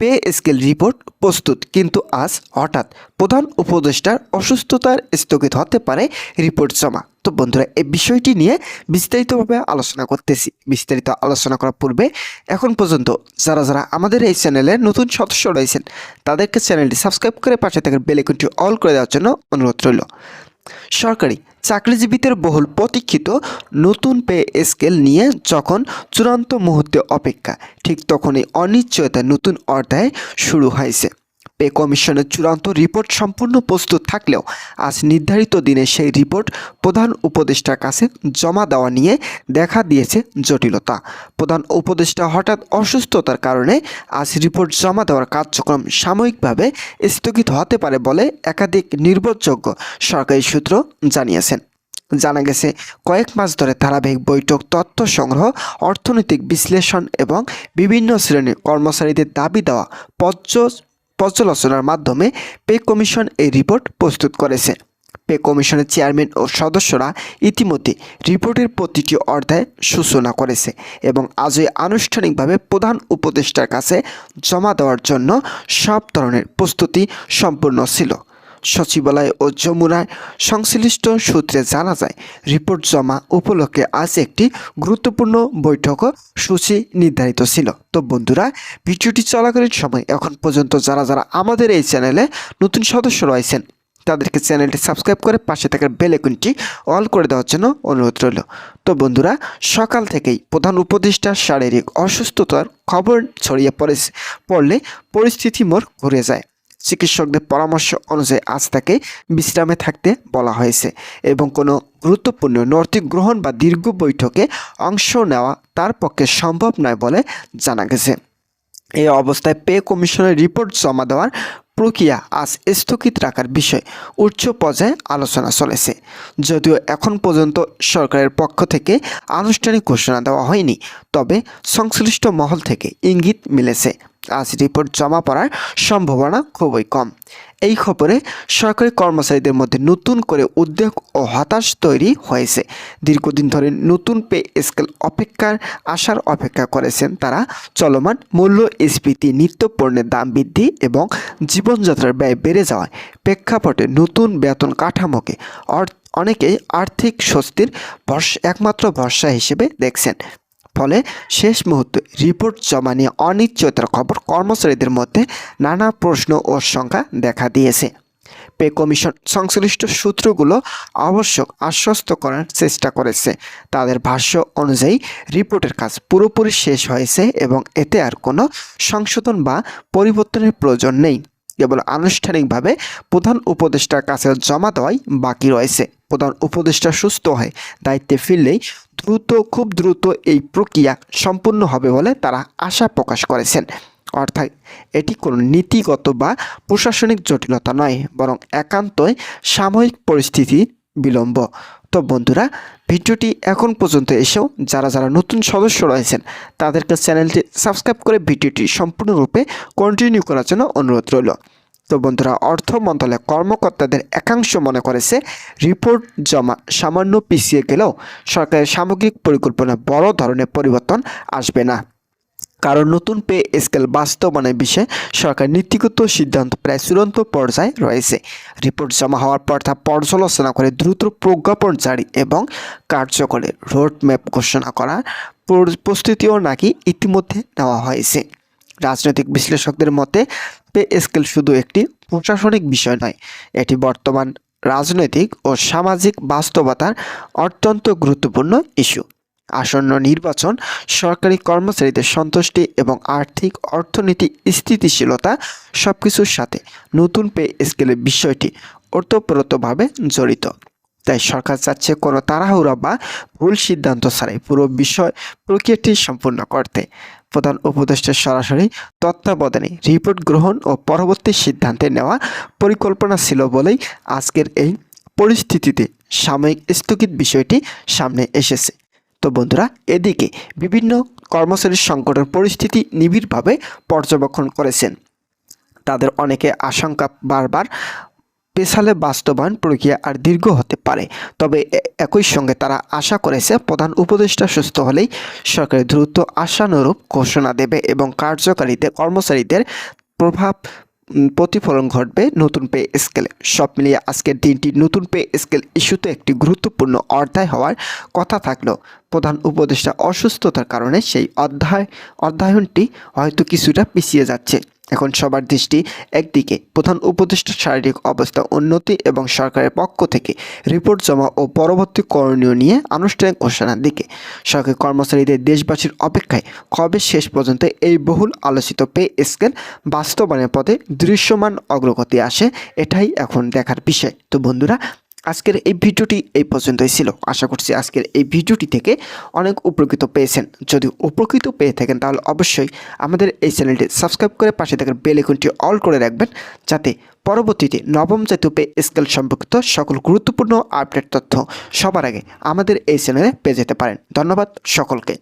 Pay scale report প্রস্তুত, কিন্তু আজ হঠাৎ প্রধান উপদেষ্টার অসুস্থতার স্থগিত হতে পারে রিপোর্ট জমা। তো বন্ধুরা, এই বিষয়টি নিয়ে বিস্তারিতভাবে আলোচনা করতেছি। বিস্তারিত আলোচনা করার পূর্বে এখন পর্যন্ত যারা যারা আমাদের এই চ্যানেলে নতুন সদস্য রয়েছেন তাদেরকে চ্যানেলটি সাবস্ক্রাইব করে পাশে থাকার বেল আইকনটি অল করে দেওয়ার জন্য অনুরোধ রইল। সরকারি চাকরিজীবীদের বহুল প্রতীক্ষিত নতুন পে স্কেল নিয়ে যখন চূড়ান্ত মুহূর্তে অপেক্ষা, ঠিক তখনই অনিশ্চয়তা নতুন অধ্যায় শুরু হয়েছে। পে কমিশনের চূড়ান্ত রিপোর্ট সম্পূর্ণ প্রস্তুত থাকলেও আজ নির্ধারিত দিনে সেই রিপোর্ট প্রধান উপদেষ্টার কাছে জমা দেওয়া নিয়ে দেখা দিয়েছে জটিলতা। প্রধান উপদেষ্টা হঠাৎ অসুস্থতার কারণে আজ রিপোর্ট জমা দেওয়ার কার্যক্রম সাময়িকভাবে স্থগিত হতে পারে বলে একাধিক নির্ভরযোগ্য সরকারি সূত্র জানিয়েছেন। জানা গেছে, কয়েক মাস ধরে ধারাবাহিক বৈঠক, তথ্য সংগ্রহ, অর্থনৈতিক বিশ্লেষণ এবং বিভিন্ন শ্রেণীর কর্মচারীদের দাবি দেওয়া পর্যালোচনার মাধ্যমে পে কমিশন এই রিপোর্ট প্রস্তুত করেছে। পে কমিশনের চেয়ারম্যান ও সদস্যরা ইতিমধ্যে রিপোর্টের প্রতিটি অধ্যায় সূচনা করেছে এবং আজই আনুষ্ঠানিকভাবে প্রধান উপদেষ্টার কাছে জমা দেওয়ার জন্য সব ধরনের প্রস্তুতি সম্পূর্ণ ছিল। সচিবালয় ও যমুনায় সংশ্লিষ্ট সূত্রে জানা যায়, রিপোর্ট জমা উপলক্ষে আজ একটি গুরুত্বপূর্ণ বৈঠকও সূচি নির্ধারিত ছিল। তো বন্ধুরা, ভিডিওটি চলাকালীন সময় এখন পর্যন্ত যারা যারা আমাদের এই চ্যানেলে নতুন সদস্য রয়েছেন তাদেরকে চ্যানেলটি সাবস্ক্রাইব করে পাশে থাকার বেল আইকনটি অল করে দেওয়ার জন্য অনুরোধ রইল। তো বন্ধুরা, সকাল থেকেই প্রধান উপদেষ্টার শারীরিক অসুস্থতার খবর ছড়িয়ে পড়লে পরিস্থিতি মোড় ঘুরে যায়। চিকিৎসকদের পরামর্শ অনুযায়ী আজ তাকে বিশ্রামে থাকতে বলা হয়েছে এবং কোনো গুরুত্বপূর্ণ নৈতিক গ্রহণ বা দীর্ঘ বৈঠকে অংশ নেওয়া তার পক্ষে সম্ভব নয় বলে জানা গেছে। এই অবস্থায় পে কমিশনের রিপোর্ট জমা দেওয়ার প্রক্রিয়া আজ স্থগিত রাখার বিষয়ে উচ্চ পর্যায়ে আলোচনা চলেছে। যদিও এখন পর্যন্ত সরকারের পক্ষ থেকে আনুষ্ঠানিক ঘোষণা দেওয়া হয়নি, তবে সংশ্লিষ্ট মহল থেকে ইঙ্গিত মিলেছে আজ রিপোর্ট জমা পড়ার সম্ভাবনা খুবই কম। এই খবরে সরকারি কর্মচারীদের মধ্যে নতুন করে উদ্বেগ ও হতাশ তৈরি হয়েছে। দীর্ঘদিন ধরে নতুন পে স্কেল আসার অপেক্ষা করেছেন তারা। চলমান মূল্যস্ফীতি, নিত্যপণ্যের দাম বৃদ্ধি এবং জীবনযাত্রার ব্যয় বেড়ে যাওয়ায় প্রেক্ষাপটে নতুন বেতন কাঠামোকে অনেকেই আর্থিক স্বস্তির একমাত্র ভরসা হিসেবে দেখছেন। ফলে শেষ মুহূর্তে রিপোর্ট জমা নিয়ে অনিশ্চয়তার খবর কর্মচারীদের মধ্যে নানা প্রশ্ন ও শঙ্কা দেখা দিয়েছে। পে কমিশন সংশ্লিষ্ট সূত্রগুলো আবশ্যক আশ্বস্ত করার চেষ্টা করেছে। তাদের ভাষ্য অনুযায়ী রিপোর্টের কাজ পুরোপুরি শেষ হয়েছে এবং এতে আর কোনো সংশোধন বা পরিবর্তনের প্রয়োজন নেই। কেবল আনুষ্ঠানিকভাবে প্রধান উপদেষ্টার কাছে জমা দেওয়াই বাকি রয়েছে। প্রধান উপদেষ্টা সুস্থ হয়ে দায়িত্বে ফিরলেই খুব দ্রুত এই প্রক্রিয়া সম্পূর্ণ হবে বলে তারা আশা প্রকাশ করেছেন। অর্থাৎ এটি কোনো নীতিগত বা প্রশাসনিক জটিলতা নয়, বরং একান্তই সাময়িক পরিস্থিতি বিলম্ব। তো বন্ধুরা, ভিডিওটি এখন পর্যন্ত এসেও যারা যারা নতুন সদস্য রয়েছেন তাদেরকে চ্যানেলটি সাবস্ক্রাইব করে ভিডিওটি সম্পূর্ণরূপে কন্টিনিউ করার জন্য অনুরোধ রইল। তো বন্ধুরা, অর্থ মন্ত্রণালয়ের কর্মকর্তাদের একাংশ মনে করেছে রিপোর্ট জমা সামান্য পিছিয়ে গেলেও সরকারের সামগ্রিক পরিকল্পনায় বড় ধরনের পরিবর্তন আসবে না, কারণ নতুন পে স্কেল বাস্তবায়নের বিষয়ে সরকার নীতিগত সিদ্ধান্ত প্রায় চূড়ান্ত পর্যায়ে রয়েছে। রিপোর্ট জমা হওয়ার পর তা পর্যালোচনা করে দ্রুত প্রজ্ঞাপন জারি এবং কার্যকরের রোডম্যাপ ঘোষণা করার প্রস্তুতিও নাকি ইতিমধ্যে নেওয়া হয়েছে। রাজনৈতিক বিশ্লেষকদের মতে পে স্কেল শুধু একটি প্রশাসনিক বিষয় নয়, এটি বর্তমান রাজনৈতিক ও সামাজিক বাস্তবতার অত্যন্ত গুরুত্বপূর্ণ ইস্যু। আসন্ন নির্বাচন, সরকারি কর্মচারীদের সন্তুষ্টি এবং অর্থনৈতিক স্থিতিশীলতা সবকিছুর সাথে নতুন পে স্কেলের বিষয়টি ওতপ্রোতভাবে জড়িত। তাই সরকার চাচ্ছে কোনো তাড়াহুড়া বা ভুল সিদ্ধান্ত ছাড়াই পুরো প্রক্রিয়াটি সম্পূর্ণ করতে। প্রধান উপদেষ্টার সরাসরি তত্ত্বাবধানে রিপোর্ট গ্রহণ ও পরবর্তী সিদ্ধান্তে নেওয়া পরিকল্পনা ছিল বলেই আজকের এই পরিস্থিতিতে সাময়িক স্থগিত বিষয়টি সামনে এসেছে। তো বন্ধুরা, এদিকে বিভিন্ন কর্মচারী সংকটের পরিস্থিতি নিবিড়ভাবে পর্যবেক্ষণ করেছেন। তাদের অনেকে আশঙ্কা বারবার পেছালে বাস্তবায়ন প্রক্রিয়া আর দীর্ঘ হতে পারে। তবে একই সঙ্গে তারা আশা করেছে প্রধান উপদেষ্টা সুস্থ হলেই সরকার দ্রুত আশানুরূপ ঘোষণা দেবে এবং কর্মচারীদের প্রতিফলন ঘটবে নতুন পে স্কেলে। সব মিলিয়ে আজকের দিনটি নতুন পে স্কেল ইস্যুতে একটি গুরুত্বপূর্ণ অধ্যায় হওয়ার কথা থাকলেও প্রধান উপদেষ্টা অসুস্থতার কারণে সেই অধ্যয়নটি হয়তো কিছুটা পিছিয়ে যাচ্ছে। এখন সবার দৃষ্টি একদিকে প্রধান উপদেষ্টার শারীরিক অবস্থা উন্নতি এবং সরকারের পক্ষ থেকে রিপোর্ট জমা ও পরবর্তী করণীয় নিয়ে আনুষ্ঠানিক ঘোষণার দিকে। সরকারি কর্মচারীদের দেশবাসীর অপেক্ষায় কবে শেষ পর্যন্ত এই বহুল আলোচিত পে স্কেল বাস্তবায়নের পথে দৃশ্যমান অগ্রগতি আসে, এটাই এখন দেখার বিষয়। তো বন্ধুরা, আজকের এই ভিডিওটি এই পর্যন্তই ছিল। আশা করছি আজকের এই ভিডিওটি থেকে অনেক উপকৃত পেয়েছেন। যদি উপকৃত পেয়ে থাকেন তাহলে অবশ্যই আমাদের এই চ্যানেলটি সাবস্ক্রাইব করে পাশে থাকার বেল আইকনটি অল করে রাখবেন, যাতে পরবর্তীতে নবম জাতীয় পে স্কেল সম্পর্কিত সকল গুরুত্বপূর্ণ আপডেট তথ্য সবার আগে আমাদের এই চ্যানেলে পেয়ে যেতে পারেন। ধন্যবাদ সকলকে।